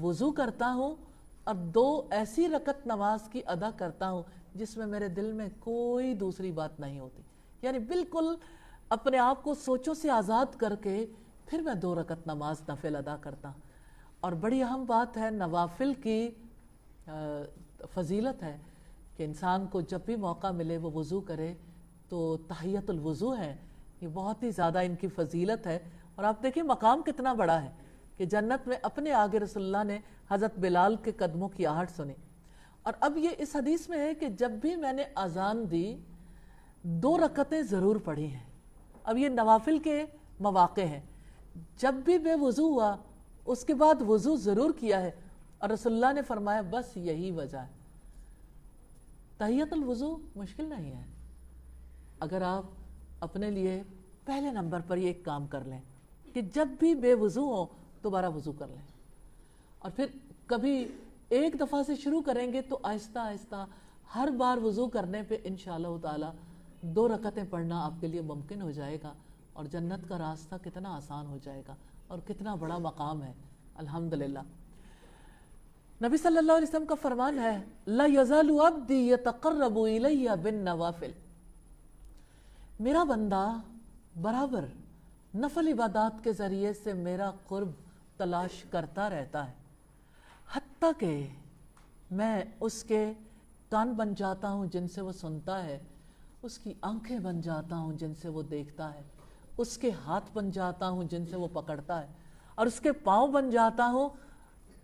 وضو کرتا ہوں اور 2 ایسی رکعت نماز کی ادا کرتا ہوں جس میں میرے دل میں کوئی دوسری بات نہیں ہوتی، یعنی بالکل اپنے آپ کو سوچوں سے آزاد کر کے پھر میں 2 رکعت نماز نفل ادا کرتا ہوں۔ اور بڑی اہم بات ہے نوافل کی فضیلت ہے کہ انسان کو جب بھی موقع ملے وہ وضو کرے، تو تحیت الوضو ہے، یہ بہت ہی زیادہ ان کی فضیلت ہے۔ اور آپ دیکھیں مقام کتنا بڑا ہے کہ جنت میں اپنے آگے رسول اللہ نے حضرت بلال کے قدموں کی آہٹ سنی۔ اور اب یہ اس حدیث میں ہے کہ جب بھی میں نے اذان دی 2 رکعتیں ضرور پڑھی ہیں۔ اب یہ نوافل کے مواقع ہیں، جب بھی بے وضو ہوا اس کے بعد وضو ضرور کیا ہے، اور رسول اللہ نے فرمایا بس یہی وجہ ہے۔ تحیت الوضو مشکل نہیں ہے، اگر آپ اپنے لیے پہلے نمبر پر یہ ایک کام کر لیں کہ جب بھی بے وضو ہو دوبارہ وضو کر لیں، اور پھر کبھی ایک دفعہ سے شروع کریں گے تو آہستہ آہستہ ہر بار وضو کرنے پہ انشاءاللہ تعالی 2 رکعتیں پڑھنا آپ کے لیے ممکن ہو جائے گا، اور جنت کا راستہ کتنا آسان ہو جائے گا، اور کتنا بڑا مقام ہے الحمدللہ۔ نبی صلی اللہ علیہ وسلم کا فرمان ہے لا یزال عبدی یتقرب الی بالنوافل، میرا بندہ برابر نفل عبادات کے ذریعے سے میرا قرب تلاش کرتا رہتا ہے، حتیٰ کہ میں اس کے کان بن جاتا ہوں جن سے وہ سنتا ہے، اس کی آنکھیں بن جاتا ہوں جن سے وہ دیکھتا ہے، اس کے ہاتھ بن جاتا ہوں جن سے وہ پکڑتا ہے، اور اس کے پاؤں بن جاتا ہوں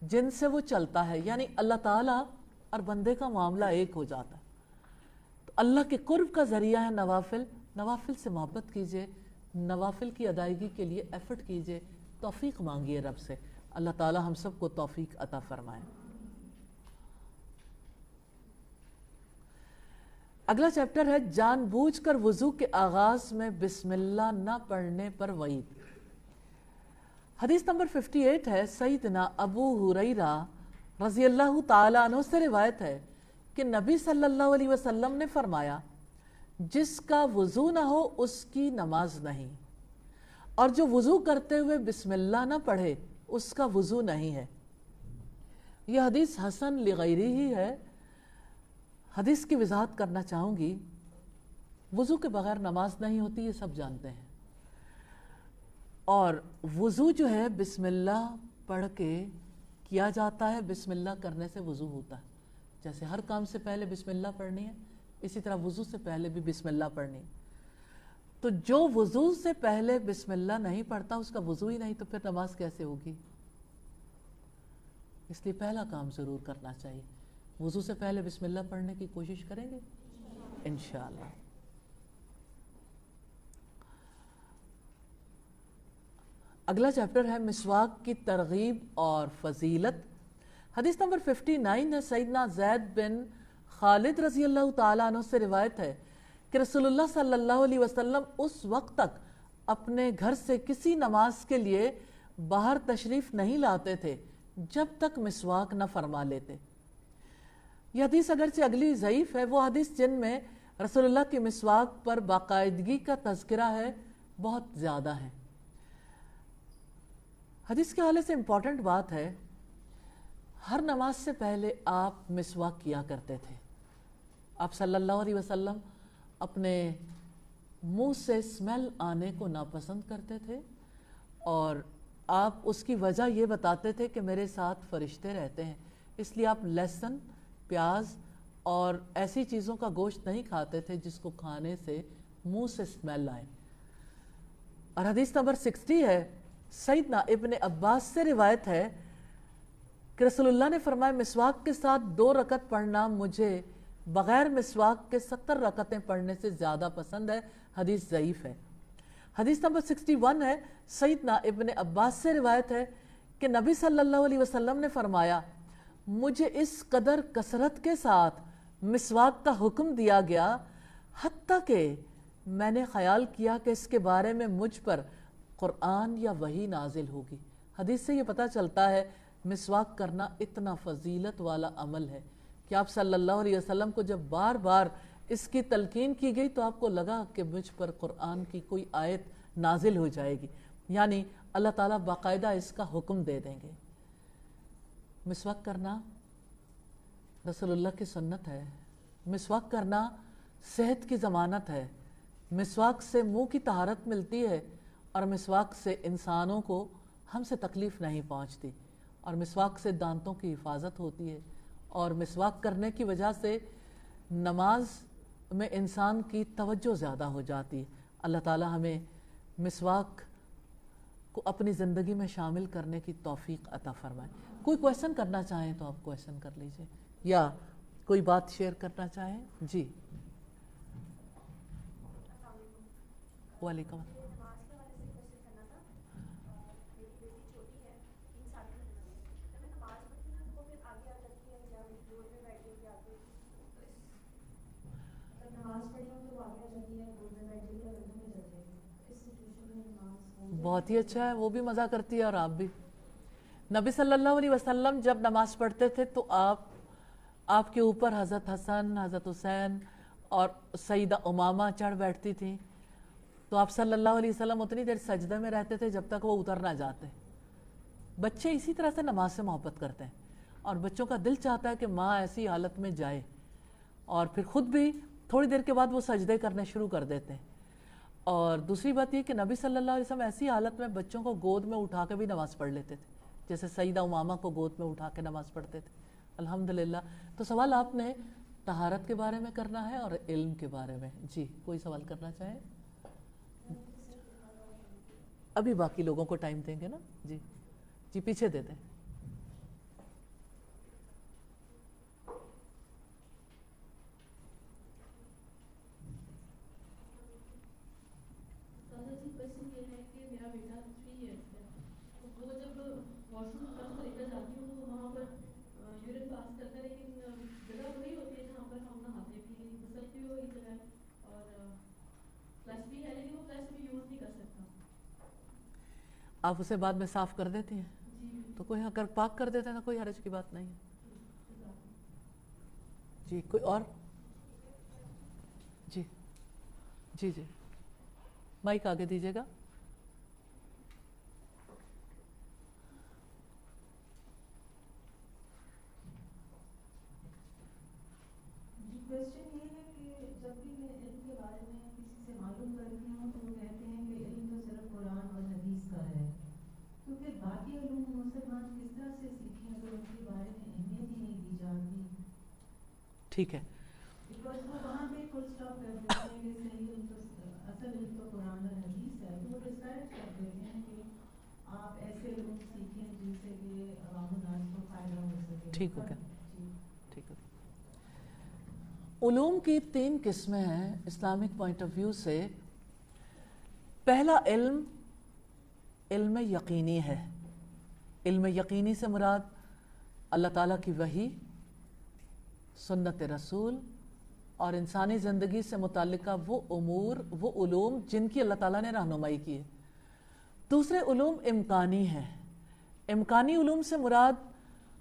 جن سے وہ چلتا ہے۔ یعنی اللہ تعالیٰ اور بندے کا معاملہ ایک ہو جاتا ہے۔ تو اللہ کے قرب کا ذریعہ ہے نوافل، نوافل سے محبت کیجئے، نوافل کی ادائیگی کے لیے ایفرٹ کیجئے، توفیق مانگیے رب سے، اللہ تعالیٰ ہم سب کو توفیق عطا فرمائے۔ اگلا چیپٹر ہے جان بوجھ کر وضو کے آغاز میں بسم اللہ نہ پڑھنے پر وعید۔ حدیث نمبر 58 ہے، سیدنا ابو ہریرہ رضی اللہ تعالیٰ عنہ سے روایت ہے کہ نبی صلی اللہ علیہ وسلم نے فرمایا جس کا وضو نہ ہو اس کی نماز نہیں، اور جو وضو کرتے ہوئے بسم اللہ نہ پڑھے اس کا وضو نہیں ہے۔ یہ حدیث حسن لغیری ہی ہے۔ حدیث کی وضاحت کرنا چاہوں گی، وضو کے بغیر نماز نہیں ہوتی، یہ سب جانتے ہیں، اور وضو جو ہے بسم اللہ پڑھ کے کیا جاتا ہے، بسم اللہ کرنے سے وضو ہوتا ہے۔ جیسے ہر کام سے پہلے بسم اللہ پڑھنی ہے، اسی طرح وضو سے پہلے بھی بسم اللہ پڑھنی ہے۔ تو جو وضو سے پہلے بسم اللہ نہیں پڑھتا اس کا وضو ہی نہیں، تو پھر نماز کیسے ہوگی؟ اس لیے پہلا کام ضرور کرنا چاہیے، وضو سے پہلے بسم اللہ پڑھنے کی کوشش کریں گے انشاءاللہ۔ اگلا چیپٹر ہے مسواک کی ترغیب اور فضیلت۔ حدیث نمبر 59 ہے، سیدنا زید بن خالد رضی اللہ تعالیٰ عنہ سے روایت ہے کہ رسول اللہ صلی اللہ علیہ وسلم اس وقت تک اپنے گھر سے کسی نماز کے لیے باہر تشریف نہیں لاتے تھے جب تک مسواک نہ فرما لیتے۔ یہ حدیث اگرچہ اگلی ضعیف ہے، وہ حدیث جن میں رسول اللہ کی مسواک پر باقاعدگی کا تذکرہ ہے بہت زیادہ ہے۔ حدیث کے حوالے سے امپورٹنٹ بات ہے، ہر نماز سے پہلے آپ مسواک کیا کرتے تھے۔ آپ صلی اللہ علیہ وسلم اپنے منہ سے اسمیل آنے کو ناپسند کرتے تھے، اور آپ اس کی وجہ یہ بتاتے تھے کہ میرے ساتھ فرشتے رہتے ہیں، اس لیے آپ لہسن، پیاز اور ایسی چیزوں کا گوشت نہیں کھاتے تھے جس کو کھانے سے منہ سے اسمیل آئے۔ اور حدیث نمبر 60 ہے، سیدنا ابن عباس سے روایت ہے کہ رسول اللہ نے فرمایا مسواک کے ساتھ 2 رکعت پڑھنا مجھے بغیر مسواک کے 70 رکعتیں پڑھنے سے زیادہ پسند ہے۔ حدیث ضعیف ہے۔ حدیث نمبر 61 ہے، سیدنا ابن عباس سے روایت ہے کہ نبی صلی اللہ علیہ وسلم نے فرمایا مجھے اس قدر کثرت کے ساتھ مسواک کا حکم دیا گیا حتیٰ کہ میں نے خیال کیا کہ اس کے بارے میں مجھ پر قرآن یا وحی نازل ہوگی۔ حدیث سے یہ پتہ چلتا ہے مسواک کرنا اتنا فضیلت والا عمل ہے کہ آپ صلی اللہ علیہ وسلم کو جب بار بار اس کی تلقین کی گئی تو آپ کو لگا کہ مجھ پر قرآن کی کوئی آیت نازل ہو جائے گی، یعنی اللہ تعالیٰ باقاعدہ اس کا حکم دے دیں گے۔ مسواک کرنا رسول اللہ کی سنت ہے، مسواک کرنا صحت کی ضمانت ہے، مسواک سے منہ کی طہارت ملتی ہے، اور مسواک سے انسانوں کو ہم سے تکلیف نہیں پہنچتی، اور مسواک سے دانتوں کی حفاظت ہوتی ہے، اور مسواک کرنے کی وجہ سے نماز میں انسان کی توجہ زیادہ ہو جاتی ہے۔ اللہ تعالی ہمیں مسواک کو اپنی زندگی میں شامل کرنے کی توفیق عطا فرمائے۔ کوئی کویشچن کرنا چاہیں تو آپ کویشچن کر لیجئے، یا کوئی بات شیئر کرنا چاہیں؟ جی وعلیکم۔ بہت ہی اچھا ہے، وہ بھی مزہ کرتی ہے اور آپ بھی۔ نبی صلی اللہ علیہ وسلم جب نماز پڑھتے تھے تو آپ کے اوپر حضرت حسن، حضرت حسین اور سیدہ امامہ چڑھ بیٹھتی تھیں، تو آپ صلی اللہ علیہ وسلم اتنی دیر سجدے میں رہتے تھے جب تک وہ اتر نہ جاتے۔ بچے اسی طرح سے نماز سے محبت کرتے ہیں، اور بچوں کا دل چاہتا ہے کہ ماں ایسی حالت میں جائے، اور پھر خود بھی تھوڑی دیر کے بعد وہ سجدے کرنے شروع کر دیتے ہیں۔ اور دوسری بات یہ کہ نبی صلی اللہ علیہ وسلم ایسی حالت میں بچوں کو گود میں اٹھا کے بھی نماز پڑھ لیتے تھے، جیسے سیدہ امامہ کو گود میں اٹھا کے نماز پڑھتے تھے۔ الحمدللہ۔ تو سوال آپ نے طہارت کے بارے میں کرنا ہے اور علم کے بارے میں۔ جی کوئی سوال کرنا چاہیں؟ ابھی باقی لوگوں کو ٹائم دیں گے نا۔ جی پیچھے دے دیں۔ آپ اسے بعد میں صاف کر دیتی ہیں تو کوئی اگر پاک کر دیتے ہیں تو کوئی حرج کی بات نہیں ہے۔ جی کوئی اور؟ جی مائک آگے دیجیے گا۔ کوشچن یہ ہے کہ جب بھی میں علم کے بارے میں کسی سے معلوم کرتی ہوں تو وہ کہتے ہیں کہ علم تو صرف قرآن اور حدیث کا ہے، تو پھر باقی علوم مسلمان کس طرح سے سیکھیں اگر ان کے بارے میں اہمیت ہی نہیں دی جاتی؟ ٹھیک ہے، بیکاز وہ وہاں پہ فل اسٹاپ کر دیتے ہیں کہ صحیح علم تو اصل علم تو قرآن اور حدیث ہے، تو وہ ڈسکریج کر دیتے ہیں کہ آپ ایسے علوم سیکھیں جن سے کہ عوام الناس کو فائدہ ہو سکے۔ ٹھیک ہو گیا، ٹھیک ہو گیا۔ علوم کی 3 قسمیں ہیں اسلامک پوائنٹ آف ویو سے۔ پہلا علم علم یقینی ہے۔ علم یقینی سے مراد اللہ تعالیٰ کی وحی، سنت رسول اور انسانی زندگی سے متعلقہ وہ امور، وہ علوم جن کی اللہ تعالیٰ نے رہنمائی کی ہے۔ دوسرے علوم امکانی ہیں۔ امکانی علوم سے مراد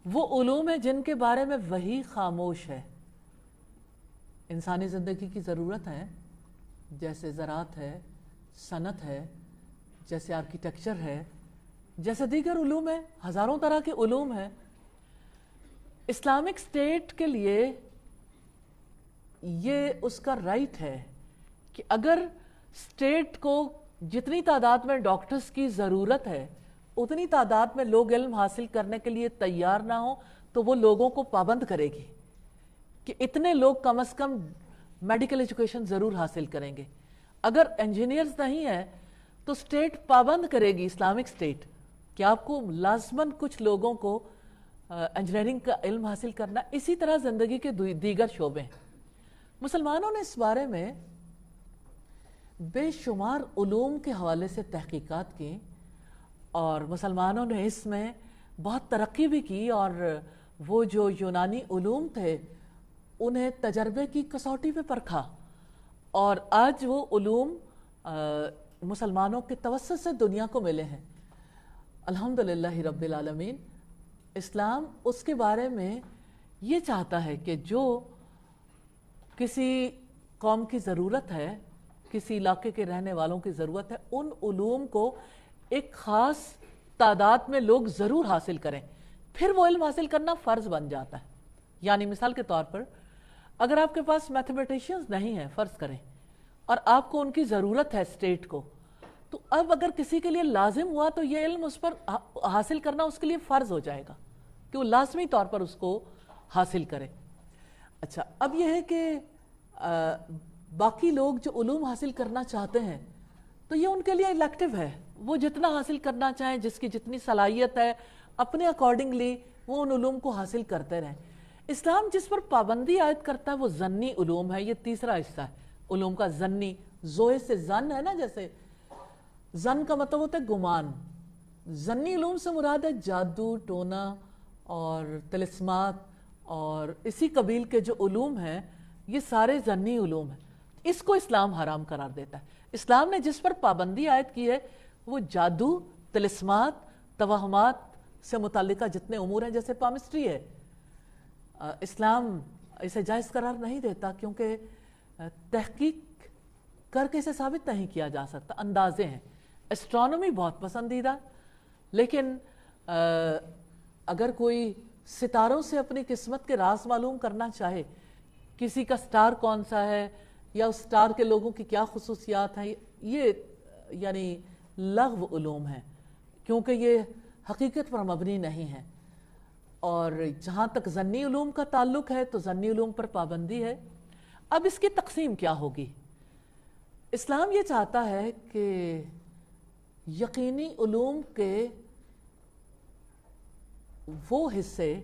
وہ علوم ہیں جن کے بارے میں وحی خاموش ہے۔ انسانی زندگی کی ضرورت ہے، جیسے زراعت ہے، صنعت ہے، جیسے آرکیٹیکچر ہے، جیسے دیگر علوم ہیں، ہزاروں طرح کے علوم ہیں۔ اسلامک اسٹیٹ کے لیے یہ اس کا رائٹ ہے کہ اگر اسٹیٹ کو جتنی تعداد میں ڈاکٹرز کی ضرورت ہے اتنی تعداد میں لوگ علم حاصل کرنے کے لیے تیار نہ ہوں تو وہ لوگوں کو پابند کرے گی کہ اتنے لوگ کم از کم میڈیکل ایجوکیشن ضرور حاصل کریں گے۔ اگر انجینئرز نہیں ہیں تو اسٹیٹ پابند کرے گی، اسلامک اسٹیٹ، کہ آپ کو لازماً کچھ لوگوں کو انجینئرنگ کا علم حاصل کرنا۔ اسی طرح زندگی کے دیگر شعبے ہیں۔ مسلمانوں نے اس بارے میں بے شمار علوم کے حوالے سے تحقیقات کی اور مسلمانوں نے اس میں بہت ترقی بھی کی، اور وہ جو یونانی علوم تھے انہیں تجربے کی کسوٹی پہ پرکھا، اور آج وہ علوم مسلمانوں کے توسط سے دنیا کو ملے ہیں۔ الحمدللہ رب العالمین۔ اسلام اس کے بارے میں یہ چاہتا ہے کہ جو کسی قوم کی ضرورت ہے، کسی علاقے کے رہنے والوں کی ضرورت ہے، ان علوم کو ایک خاص تعداد میں لوگ ضرور حاصل کریں، پھر وہ علم حاصل کرنا فرض بن جاتا ہے۔ یعنی مثال کے طور پر اگر آپ کے پاس میتھمیٹیشینز نہیں ہیں فرض کریں، اور آپ کو ان کی ضرورت ہے اسٹیٹ کو، تو اب اگر کسی کے لیے لازم ہوا تو یہ علم اس پر حاصل کرنا اس کے لیے فرض ہو جائے گا کہ وہ لازمی طور پر اس کو حاصل کرے۔ اچھا، اب یہ ہے کہ باقی لوگ جو علوم حاصل کرنا چاہتے ہیں تو یہ ان کے لیے الیکٹیو ہے، وہ جتنا حاصل کرنا چاہیں، جس کی جتنی صلاحیت ہے اپنے اکارڈنگلی وہ ان علوم کو حاصل کرتے رہیں۔ اسلام جس پر پابندی عائد کرتا ہے وہ ظنی علوم ہے۔ یہ تیسرا حصہ ہے علوم کا، ظنی، زوئے سے ظن ہے نا، جیسے ظن کا مطلب ہوتا ہے گمان۔ ظنی علوم سے مراد ہے جادو، ٹونا اور طلسمات اور اسی قبیل کے جو علوم ہیں، یہ سارے ظنی علوم ہیں۔ اس کو اسلام حرام قرار دیتا ہے۔ اسلام نے جس پر پابندی عائد کی ہے وہ جادو، طلسمات، توہمات سے متعلقہ جتنے امور ہیں، جیسے پامسٹری ہے، اسلام اسے جائز قرار نہیں دیتا، کیونکہ تحقیق کر کے اسے ثابت نہیں کیا جا سکتا، اندازے ہیں۔ اسٹرانومی بہت پسندیدہ، لیکن اگر کوئی ستاروں سے اپنی قسمت کے راز معلوم کرنا چاہے، کسی کا سٹار کون سا ہے یا اس سٹار کے لوگوں کی کیا خصوصیات ہیں، یہ یعنی لغو علوم ہیں، کیونکہ یہ حقیقت پر مبنی نہیں ہے۔ اور جہاں تک ظنی علوم کا تعلق ہے تو ظنی علوم پر پابندی ہے۔ اب اس کی تقسیم کیا ہوگی؟ اسلام یہ چاہتا ہے کہ یقینی علوم کے وہ حصے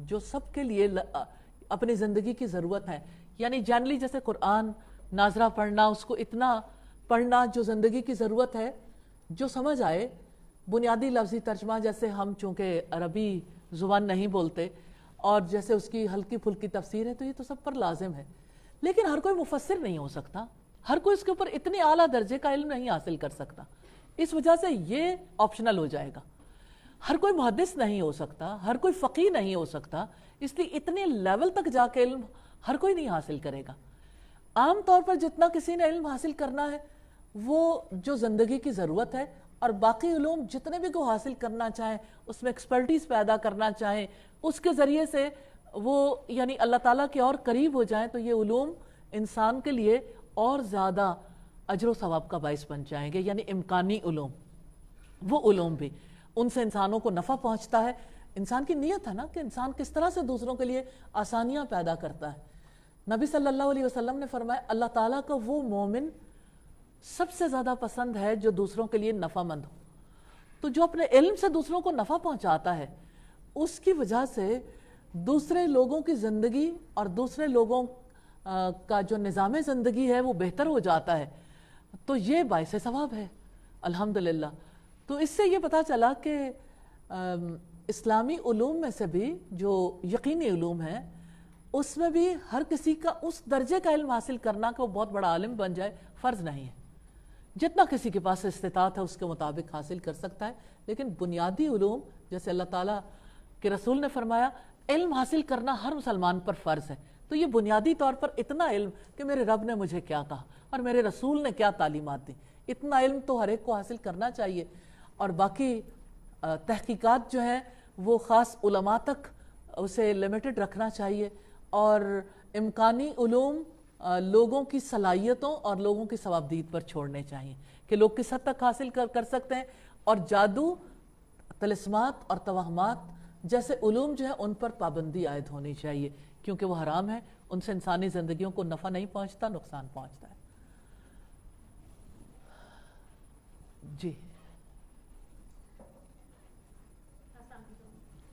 جو سب کے لیے اپنی زندگی کی ضرورت ہے، یعنی جنرلی جیسے قرآن ناظرہ پڑھنا، اس کو اتنا پڑھنا جو زندگی کی ضرورت ہے، جو سمجھ آئے، بنیادی لفظی ترجمہ، جیسے ہم چونکہ عربی زبان نہیں بولتے اور جیسے اس کی ہلکی پھلکی تفسیر ہے تو یہ تو سب پر لازم ہے، لیکن ہر کوئی مفسر نہیں ہو سکتا، ہر کوئی اس کے اوپر اتنی اعلیٰ درجے کا علم نہیں حاصل کر سکتا، اس وجہ سے یہ آپشنل ہو جائے گا۔ ہر کوئی محدث نہیں ہو سکتا، ہر کوئی فقیہ نہیں ہو سکتا، اس لیے اتنے لیول تک جا کے علم ہر کوئی نہیں حاصل کرے گا۔ عام طور پر جتنا کسی نے علم حاصل کرنا ہے وہ جو زندگی کی ضرورت ہے، اور باقی علوم جتنے بھی کو حاصل کرنا چاہیں، اس میں ایکسپرٹیز پیدا کرنا چاہیں، اس کے ذریعے سے وہ یعنی اللہ تعالیٰ کے اور قریب ہو جائیں، تو یہ علوم انسان کے لیے اور زیادہ اجر و ثواب کا باعث بن جائیں گے۔ یعنی امکانی علوم، وہ علوم بھی ان سے انسانوں کو نفع پہنچتا ہے۔ انسان کی نیت ہے نا کہ انسان کس طرح سے دوسروں کے لیے آسانیاں پیدا کرتا ہے۔ نبی صلی اللہ علیہ وسلم نے فرمایا اللہ تعالیٰ کا وہ مومن سب سے زیادہ پسند ہے جو دوسروں کے لیے نفع مند ہو۔ تو جو اپنے علم سے دوسروں کو نفع پہنچاتا ہے، اس کی وجہ سے دوسرے لوگوں کی زندگی اور دوسرے لوگوں کا جو نظام زندگی ہے وہ بہتر ہو جاتا ہے، تو یہ باعث ثواب ہے الحمدللہ۔ تو اس سے یہ پتہ چلا کہ اسلامی علوم میں سے بھی جو یقینی علوم ہیں اس میں بھی ہر کسی کا اس درجے کا علم حاصل کرنا کہ وہ بہت بڑا عالم بن جائے فرض نہیں ہے. جتنا کسی کے پاس استطاعت ہے اس کے مطابق حاصل کر سکتا ہے، لیکن بنیادی علوم جیسے اللہ تعالیٰ کے رسول نے فرمایا علم حاصل کرنا ہر مسلمان پر فرض ہے. تو یہ بنیادی طور پر اتنا علم کہ میرے رب نے مجھے کیا کہا اور میرے رسول نے کیا تعلیمات دی، اتنا علم تو ہر ایک کو حاصل کرنا چاہیے. اور باقی تحقیقات جو ہیں وہ خاص علماء تک اسے لمیٹڈ رکھنا چاہیے، اور امکانی علوم لوگوں کی صلاحیتوں اور لوگوں کی ثوابدید پر چھوڑنے چاہیے کہ لوگ کس حد تک حاصل کر سکتے ہیں. اور جادو، طلسمات اور توہمات جیسے علوم جو ہے ان پر پابندی عائد ہونی چاہیے، کیونکہ وہ حرام ہے، ان سے انسانی زندگیوں کو نفع نہیں پہنچتا، نقصان پہنچتا ہے. جی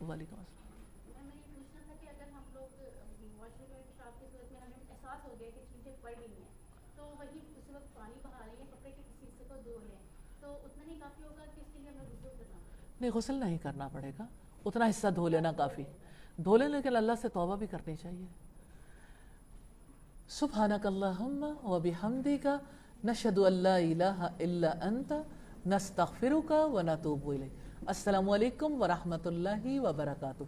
وعلیکم السلام. میں یہ پوچھنا تھا کہ اگر ہم لوگ معاشرے میں پیشاب کی صورت میں ہمیں احساس ہو گیا کہ چیزیں پڑ رہی ہیں، تو وہی اس وقت پانی بہا رہی ہیں، کپڑے کے کسی حصے کو دھو لیں، تو اتنا ہی کافی ہوگا کہ اس کے لیے ہمیں غسل کرنا پڑے؟ نہیں، غسل نہیں کرنا پڑے گا، اتنا حصہ دھو لینا کافی. دھو لیں، لیکن اللہ سے توبہ بھی کرنی چاہیے. سبحانک اللہم و بحمدک نشہد ان لا الہ الا انت نستغفرک و نتوب الیک. السلام علیکم ورحمۃ اللہ وبرکاتہ.